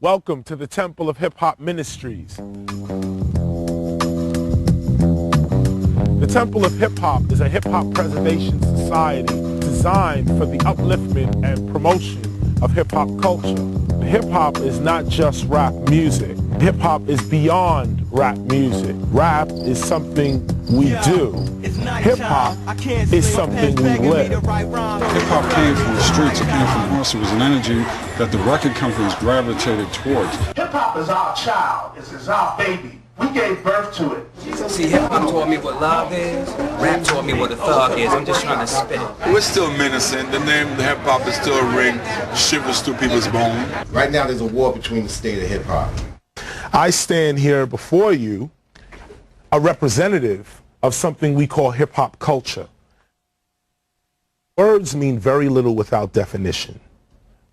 Welcome to the Temple of Hip Hop Ministries. The Temple of Hip Hop is a hip hop preservation society designed for the upliftment and promotion of hip hop culture. Hip hop is not just rap music. Hip hop is beyond rap music. Rap is something we do. Hip hop is something we live. Hip hop came from the streets, it came from us. It was an energy that the record companies gravitated towards. Hip hop is our child, it's our baby. We gave birth to it. See, hip hop taught me what love is, rap taught me what a thug is. I'm just trying to spit it. We're still menacing. The name of hip hop is still a ring, shivers through people's bones. Right now there's a war between the state of hip hop. I stand here before you, a representative of something we call hip hop culture. Words mean very little without definition.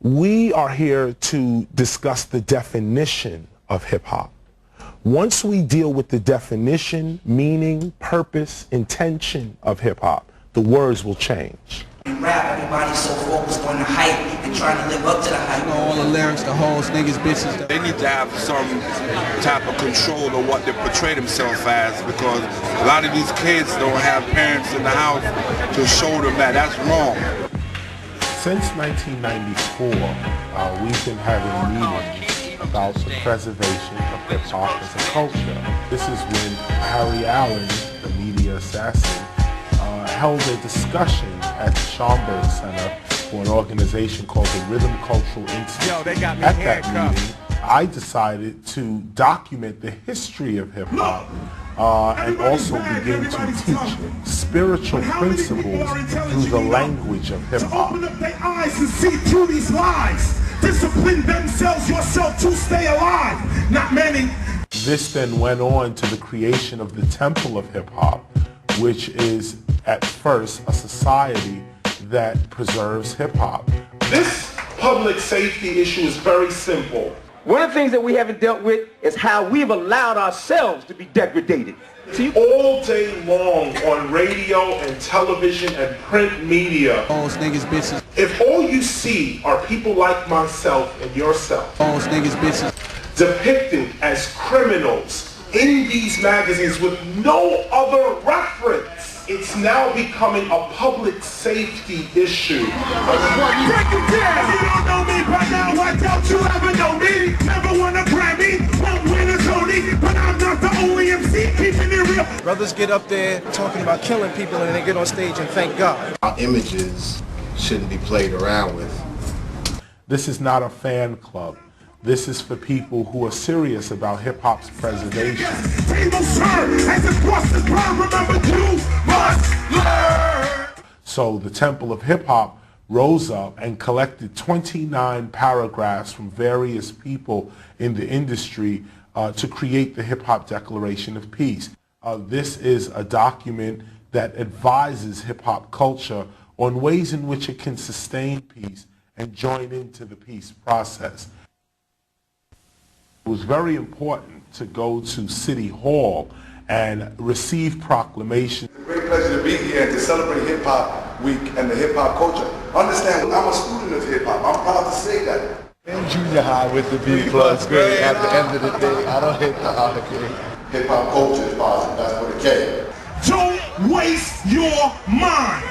We are here to discuss the definition of hip hop. Once we deal with the definition, meaning, purpose, intention of hip-hop, the words will change. In rap, everybody's so focused on the hype and trying to live up to the hype. You know, all the lyrics, the hoes, niggas, bitches. They need to have some type of control of what they portray themselves as, because a lot of these kids don't have parents in the house to show them that. That's wrong. Since 1994, we've been having meetings about the preservation of hip-hop as a culture. This is when Harry Allen, the media assassin, held a discussion at the Schomburg Center for an organization called the Rhythm Cultural Institute. At that meeting, I decided to document the history of hip-hop and also begin to teach spiritual principles through the language of hip-hop. Open up their eyes and see through these lies. Discipline themselves yourself to stay alive. Not many. This then went on to the creation of the Temple of Hip Hop, which is at first a society that preserves hip hop. This public safety issue is very simple. One of the things that we haven't dealt with is how we've allowed ourselves to be degraded. See, all day long on radio and television and print media, Hoes, niggas, bitches. if all you see are people like myself and yourself Hoes, niggas, bitches. depicted as criminals in these magazines with no other reference, it's now becoming a public safety issue. Break it down. You don't know me by now. Why don't you ever know me? Never won a Grammy, won't win a Tony, but I'm not the only MC keeping it real. Brothers get up there talking about killing people and they get on stage and thank God. Our images shouldn't be played around with. This is not a fan club. This is for people who are serious about hip-hop's preservation. So the Temple of Hip-Hop rose up and collected 29 paragraphs from various people in the industry to create the Hip-Hop Declaration of Peace. This is a document that advises hip-hop culture on ways in which it can sustain peace and join into the peace process. It was very important to go to City Hall and receive proclamations. It's a great pleasure to be here and to celebrate Hip Hop Week and the hip hop culture. Understand, I'm a student of hip hop. I'm proud to say that. In junior high with the B+ grade, at the end of the day, I don't hit the high grade. Hip hop culture is positive. That's what it came. Don't waste your mind.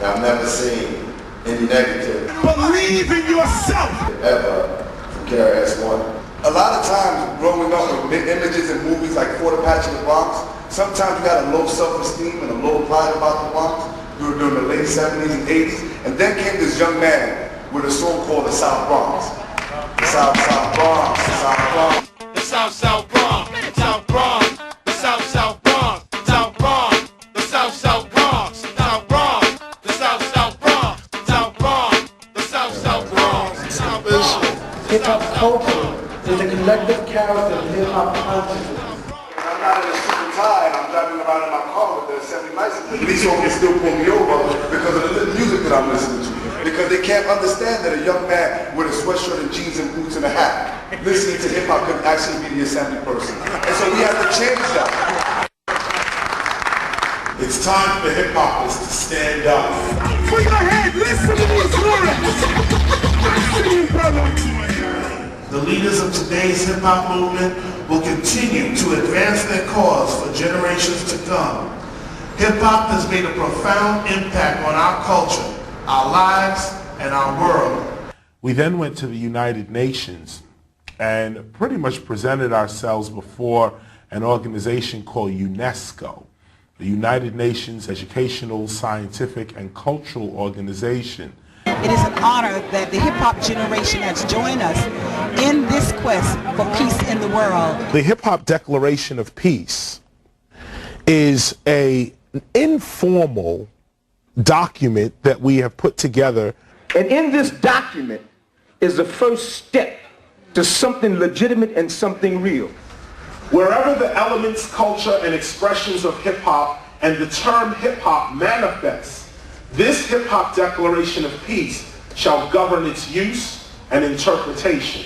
I've never seen any negative. Believe in yourself. Ever from KRS-One. A lot of times growing up with images and movies like For the Patch in the Bronx, sometimes we had a low self-esteem and a low pride about the Bronx during the late 70s and 80s. And then came this young man with a song called the South Bronx. The South Bronx, the South Bronx. The South Bronx, South Bronx, the South Bronx, South Bronx, the South Bronx, South Bronx, the South Bronx, South Bronx, the South Bronx. Hip hop culture is the collective character of hip hop consciousness. I'm not in a suit and tie, I'm driving around in my car with the assembly license. Police officers still pull me over because of the music that I'm listening to. Because they can't understand that a young man with a sweatshirt and jeans and boots and a hat listening to hip hop could actually be the assembly person. And so we have to change that. It's time for hip-hoppers to stand up. For your head, listen to these lyrics. I see you, brother. The leaders of today's hip-hop movement will continue to advance their cause for generations to come. Hip-hop has made a profound impact on our culture, our lives, and our world. We then went to the United Nations and pretty much presented ourselves before an organization called UNESCO, the United Nations Educational, Scientific, and Cultural Organization. It is an honor that the hip-hop generation has joined us in this quest for peace in the world. The Hip-Hop Declaration of Peace is an informal document that we have put together. And in this document is the first step to something legitimate and something real. Wherever the elements, culture, and expressions of hip-hop and the term hip-hop manifests, this Hip-Hop Declaration of Peace shall govern its use and interpretation.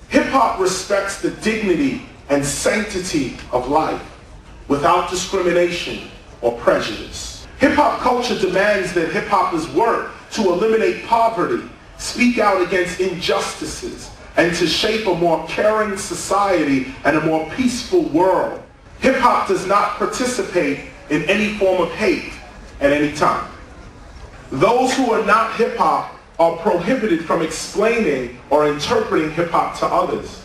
Hip-hop respects the dignity and sanctity of life without discrimination or prejudice. Hip-hop culture demands that hip-hoppers work to eliminate poverty, speak out against injustices, and to shape a more caring society and a more peaceful world. Hip-hop does not participate in any form of hate at any time. Those who are not hip-hop are prohibited from explaining or interpreting hip-hop to others.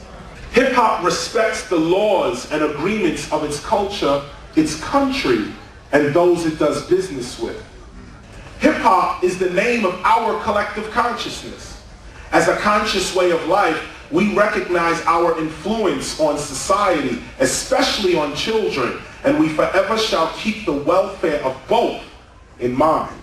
Hip-hop respects the laws and agreements of its culture, its country, and those it does business with. Hip-hop is the name of our collective consciousness. As a conscious way of life, we recognize our influence on society, especially on children, and we forever shall keep the welfare of both in mind.